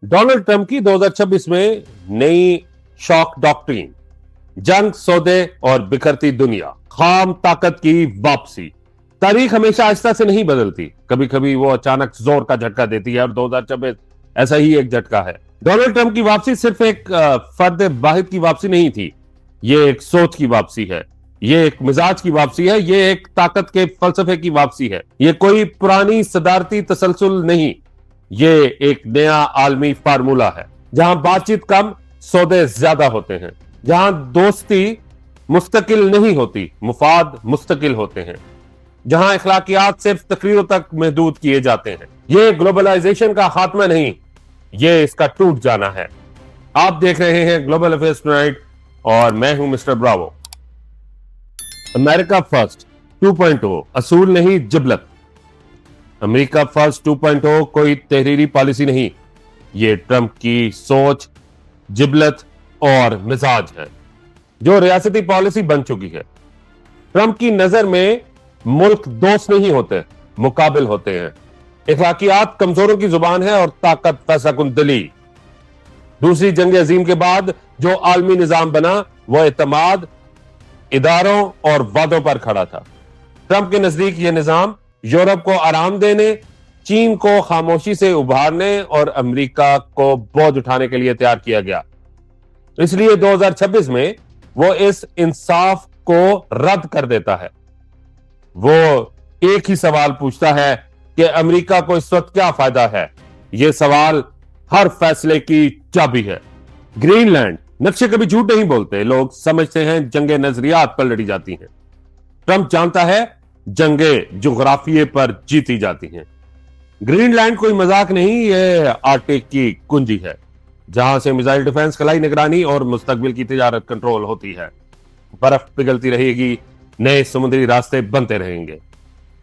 Donald Trump की 2026 में नई शॉक डॉक्ट्रिन, जंग, सौदे और बिखरती दुनिया, खाम ताकत की वापसी। तारीख हमेशा आहिस्ता से नहीं बदलती, कभी कभी वो अचानक जोर का झटका देती है और 2026 ऐसा ही एक झटका है। डोनाल्ड ट्रंप की वापसी सिर्फ एक फर्द वाहिद की वापसी नहीं थी, ये एक सोच की वापसी है, ये एक मिजाज की वापसी है, ये एक ताकत के फलसफे की वापसी है। ये कोई पुरानी सदारती तसलसल नहीं, ये एक नया आलमी फार्मूला है, जहां बातचीत कम, सौदे ज्यादा होते हैं, जहां दोस्ती मुस्तकिल नहीं होती, मुफाद मुस्तकिल होते हैं, जहां इखलाकियात सिर्फ तकरीरों तक महदूद किए जाते हैं। ये ग्लोबलाइजेशन का खात्मा नहीं, ये इसका टूट जाना है। आप देख रहे हैं ग्लोबल अफेयर्स टुनाइट और मैं हूं मिस्टर ब्रावो। अमेरिका फर्स्ट 2.0 असूल नहीं, जिबलत। अमेरिका फर्स्ट 2.0 कोई तहरीरी पॉलिसी नहीं, ये ट्रंप की सोच, जिबलत और मिजाज है, जो रियासती पॉलिसी बन चुकी है। ट्रंप की नजर में मुल्क दोस्त नहीं होते, मुकाबिल होते हैं। इखलाकियात कमजोरों की जुबान है और ताकत फैसलाकुंदली। दूसरी जंग अजीम के बाद जो आलमी निजाम बना वो एतमाद, इदारों और वादों पर खड़ा था। ट्रंप के नजदीक यह निजाम यूरोप को आराम देने, चीन को खामोशी से उभारने और अमेरिका को बोझ उठाने के लिए तैयार किया गया। इसलिए 2026 में वो इस इंसाफ को रद्द कर देता है। वो एक ही सवाल पूछता है कि अमेरिका को इस वक्त क्या फायदा है। यह सवाल हर फैसले की चाबी है। ग्रीनलैंड, नक्शे कभी झूठ नहीं बोलते, लोग समझते हैं जंगे नजरियात पर लड़ी जाती हैं। ट्रंप जानता है जंगे जुग्राफिये पर जीती जाती हैं। ग्रीनलैंड कोई मजाक नहीं, यह आर्कटिक की कुंजी है, जहां से मिसाइल डिफेंस, खलाई निगरानी और मुस्तकबिल की तिजारत कंट्रोल होती है। बर्फ पिघलती रहेगी, नए समुद्री रास्ते बनते रहेंगे।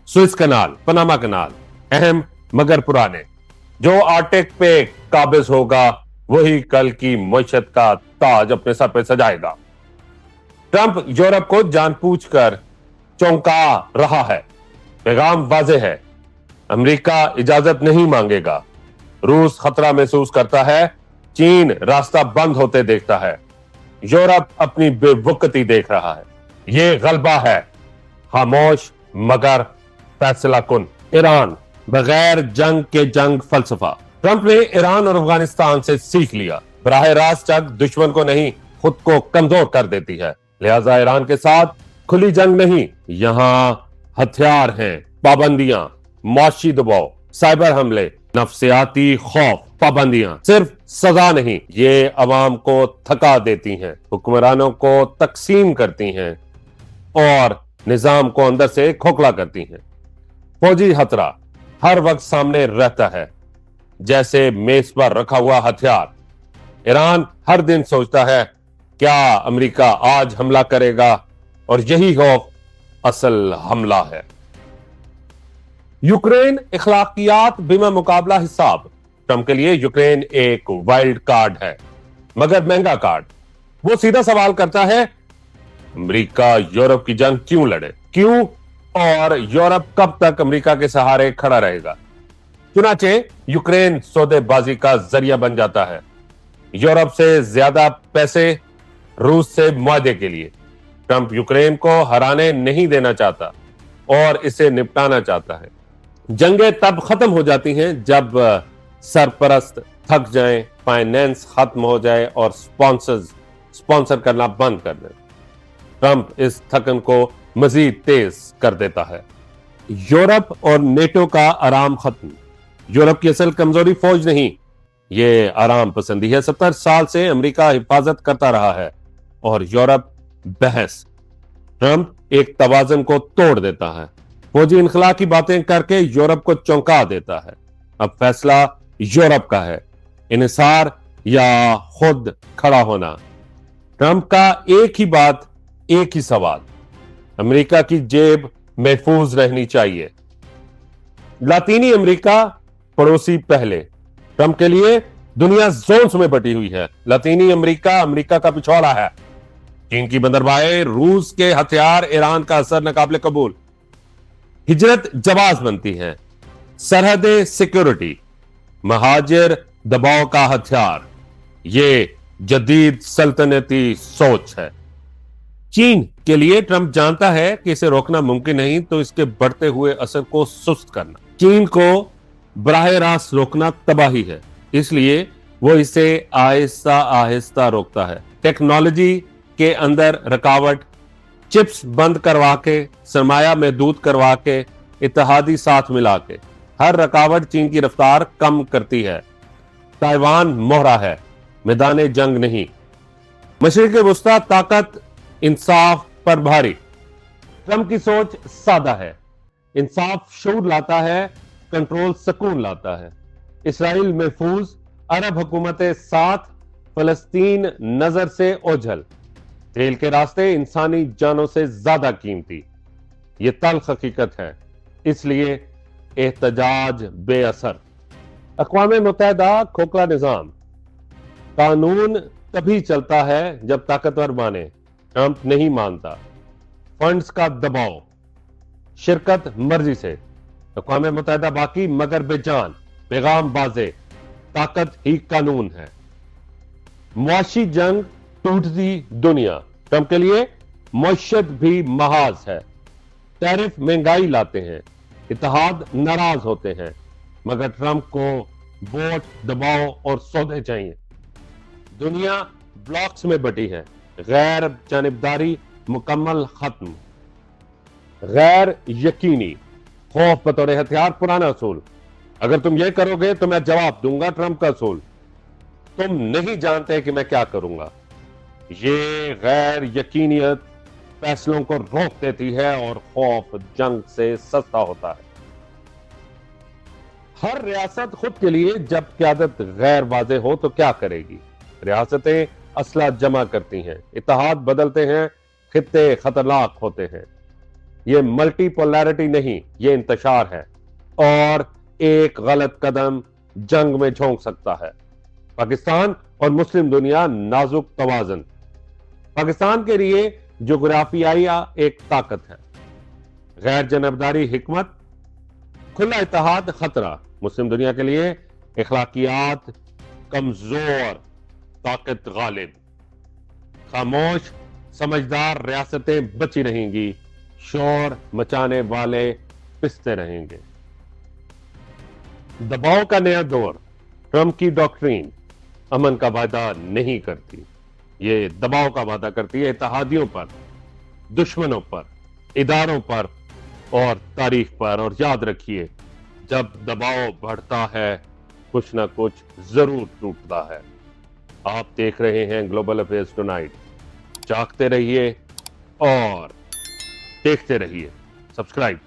स्विस कनाल, पनामा कनाल, अहम मगर पुराने। जो आर्कटिक पे काबिज होगा वही कल की मईशत का ताज अपने सर पे सजाएगा। ट्रंप यूरोप को जानबूझकर चौंका रहा है। पैगाम वाज़ेह है, अमेरिका इजाजत नहीं मांगेगा। रूस खतरा महसूस करता है, चीन रास्ता बंद होते देखता है, यूरोप अपनी बेवकूफी देख रहा है। ये गलबा है, खामोश मगर फैसला कुन। ईरान, बगैर जंग के जंग फलसफा। ट्रंप ने ईरान और अफगानिस्तान से सीख लिया, बराह रास्त जंग दुश्मन को नहीं खुद को कमजोर कर देती है। लिहाजा ईरान के साथ खुली जंग नहीं, यहां हथियार हैं, पाबंदियां, माशी दबाव, साइबर हमले, नफ्सियाती खौफ। पाबंदियां सिर्फ सजा नहीं, ये अवाम को थका देती हैं, हुक्मरानों को तकसीम करती हैं और निजाम को अंदर से खोखला करती हैं। फौजी खतरा हर वक्त सामने रहता है, जैसे मेज पर रखा हुआ हथियार। ईरान हर दिन सोचता है क्या अमेरिका आज हमला करेगा, और यही खौफ असल हमला है। यूक्रेन, इखलाकियात बिमा मुकाबला हिसाब। ट्रंप के लिए यूक्रेन एक वाइल्ड कार्ड है, मगर महंगा कार्ड। वो सीधा सवाल करता है, अमेरिका यूरोप की जंग क्यों लड़े, क्यों, और यूरोप कब तक अमेरिका के सहारे खड़ा रहेगा। चुनाचे यूक्रेन सौदेबाजी का जरिया बन जाता है, यूरोप से ज्यादा पैसे रूस से मुआहदे के लिए। ट्रंप यूक्रेन को हराने नहीं देना चाहता और इसे निपटाना चाहता है। जंगें तब खत्म हो जाती हैं जब सरपरस्त थक जाएं, फाइनेंस खत्म हो जाए और स्पॉन्सर करना बंद कर दें। ट्रंप इस थकन को मजीद तेज कर देता है। यूरोप और नेटो का आराम खत्म। यूरोप की असल कमजोरी फौज नहीं, ये आराम पसंदी है। 70 साल से अमेरिका हिफाजत करता रहा है और यूरोप बहस। ट्रंप एक तवाज़न को तोड़ देता है, फौजी इनखला की बातें करके यूरोप को चौंका देता है। अब फैसला यूरोप का है, इन्हिसार या खुद खड़ा होना। ट्रंप का एक ही बात, एक ही सवाल, अमेरिका की जेब महफूज रहनी चाहिए। लातीनी अमेरिका पड़ोसी पहले। ट्रंप के लिए दुनिया जोन्स में बटी हुई है। लातीनी अमेरिका अमेरिका का पिछवाड़ा है। चीन की बंदरगाहें, रूस के हथियार, ईरान का असर नाकाबिले कबूल। हिजरत जवाज बनती है, सरहदें सिक्योरिटी, महाजिर दबाव का हथियार। ये जदीद सल्तनती सोच है। चीन के लिए ट्रंप जानता है कि इसे रोकना मुमकिन नहीं, तो इसके बढ़ते हुए असर को सुस्त करना। चीन को बराह रास्त रोकना तबाही है, इसलिए वो इसे आहिस्ता आहिस्ता रोकता है। टेक्नोलॉजी के अंदर रुकावट, चिप्स बंद करवा के, सरमाया महदूद करवा के, इत्तेहादी साथ मिला के, हर रुकावट चीन की रफ्तार कम करती है। ताइवान मोहरा है, मैदान जंग नहीं। मशरिक वुस्ता ताकत इंसाफ पर भारी। ट्रंप की सोच सादा है, इंसाफ शऊर लाता है, कंट्रोल सुकून लाता है। इसराइल महफूज, अरब हुकूमतें साथ, फलस्तीन नजर से ओझल। तेल के रास्ते इंसानी जानों से ज्यादा कीमती। ये तल्ख हकीकत है, इसलिए एहतजाज बेअसर। अक़वाम मुत्तहिदा खोखला निजाम। कानून तभी चलता है जब ताकतवर माने। ट्रंप नहीं मानता। फंड्स का दबाव, शिरकत मर्जी से। अक़वाम मुत्तहिदा बाकी मगर बेजान। पैगाम बाजे, ताकत ही कानून है। मुआशी जंग, टूटती दुनिया। ट्रंप के लिए मईशत भी महाज है। टैरिफ महंगाई लाते हैं, इत्तेहाद नाराज होते हैं, मगर ट्रंप को वोट, दबाव और सौदे चाहिए। दुनिया ब्लॉक्स में बटी है। गैर जानिबदारी मुकम्मल खत्म। गैर यकीनी, खौफ बतौर हथियार पुराना असूल। अगर तुम ये करोगे तो मैं जवाब दूंगा, ट्रंप का असूल। तुम नहीं जानते कि मैं क्या करूंगा। ये गैर यकीनियत फैसलों को रोक देती है और खौफ जंग से सस्ता होता है। हर रियासत खुद के लिए जब क़यादत गैर वाज़े हो तो क्या करेगी? रियासतें असला जमा करती हैं, इत्तेहाद बदलते हैं, खित्ते खतरनाक होते हैं। ये मल्टीपोलैरिटी नहीं, ये इंतशार है, और एक गलत कदम जंग में झोंक सकता है। पाकिस्तान और मुस्लिम दुनिया नाजुक तवाज़ुन। पाकिस्तान के लिए जोग्राफियाई एक ताकत है, गैर जानबदारी हिकमत, खुला इत्तेहाद खतरा। मुस्लिम दुनिया के लिए इखलाकियात कमजोर, ताकत गालिब। खामोश समझदार रियासतें बची रहेंगी, शोर मचाने वाले पिसते रहेंगे। दबाव का नया दौर। ट्रंप की डॉक्ट्रीन अमन का वादा नहीं करती, ये दबाव का वादा करती है इत्तेहादियों पर, दुश्मनों पर, इदारों पर और तारीख पर। और याद रखिए, जब दबाव बढ़ता है कुछ ना कुछ जरूर टूटता है। आप देख रहे हैं ग्लोबल अफेयर्स टुनाइट। जागते रहिए और देखते रहिए। सब्सक्राइब